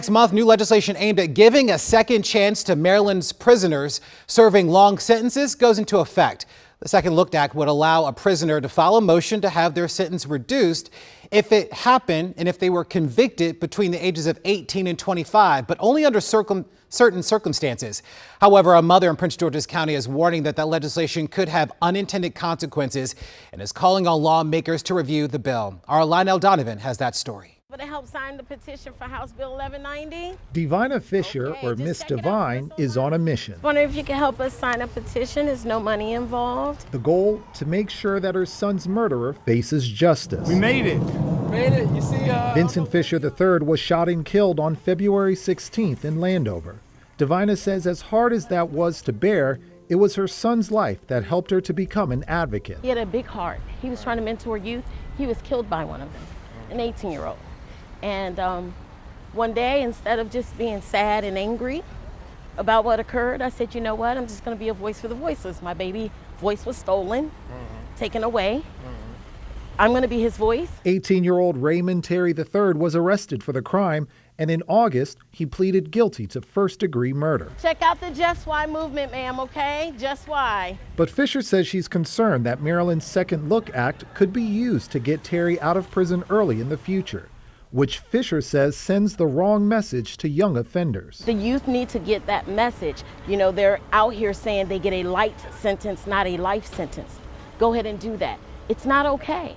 Next month, new legislation aimed at giving a second chance to Maryland's prisoners serving long sentences goes into effect. The Second Look Act would allow a prisoner to file a motion to have their sentence reduced if it happened and if they were convicted between the ages of 18 and 25, but only under certain circumstances. However, a mother in Prince George's County is warning that legislation could have unintended consequences and is calling on lawmakers to review the bill. Our Lionel Donovan has that story. To help sign the petition for House Bill 1190. Divina Fisher, or Miss Divine, is on a mission. I wonder if you can help us sign a petition. There's no money involved. The goal, to make sure that her son's murderer faces justice. We made it. You see, Vincent Fisher III was shot and killed on February 16th in Landover. Divina says as hard as that was to bear, it was her son's life that helped her to become an advocate. He had a big heart. He was trying to mentor youth. He was killed by one of them, an 18-year-old. And one day, instead of just being sad and angry about what occurred, I said, you know what, I'm just going to be a voice for the voiceless. My baby voice was stolen, taken away. I'm going to be his voice. 18-year-old Raymond Terry III was arrested for the crime, and in August, he pleaded guilty to first-degree murder. Check out the Just Why movement, ma'am, okay? Just Why. But Fisher says she's concerned that Maryland's Second Look Act could be used to get Terry out of prison early in the future, which Fisher says sends the wrong message to young offenders. The youth need to get that message. You know, they're out here saying they get a light sentence, not a life sentence. Go ahead and do that. It's not okay.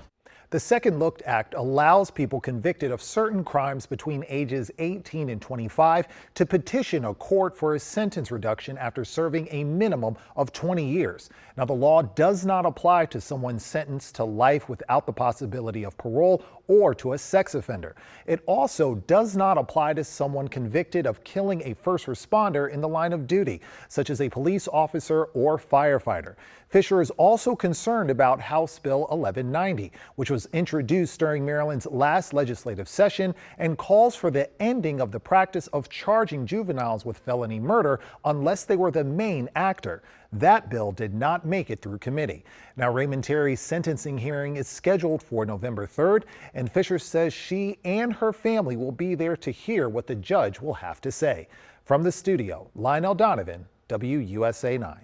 The Second Look Act allows people convicted of certain crimes between ages 18 and 25 to petition a court for a sentence reduction after serving a minimum of 20 years. Now, the law does not apply to someone sentenced to life without the possibility of parole or to a sex offender. It also does not apply to someone convicted of killing a first responder in the line of duty, such as a police officer or firefighter. Fisher is also concerned about House Bill 1190, which was introduced during Maryland's last legislative session and calls for the ending of the practice of charging juveniles with felony murder unless they were the main actor. That bill did not make it through committee. Now, Raymond Terry's sentencing hearing is scheduled for November 3rd, and Fisher says she and her family will be there to hear what the judge will have to say. From the studio, Lionel Donovan, WUSA 9.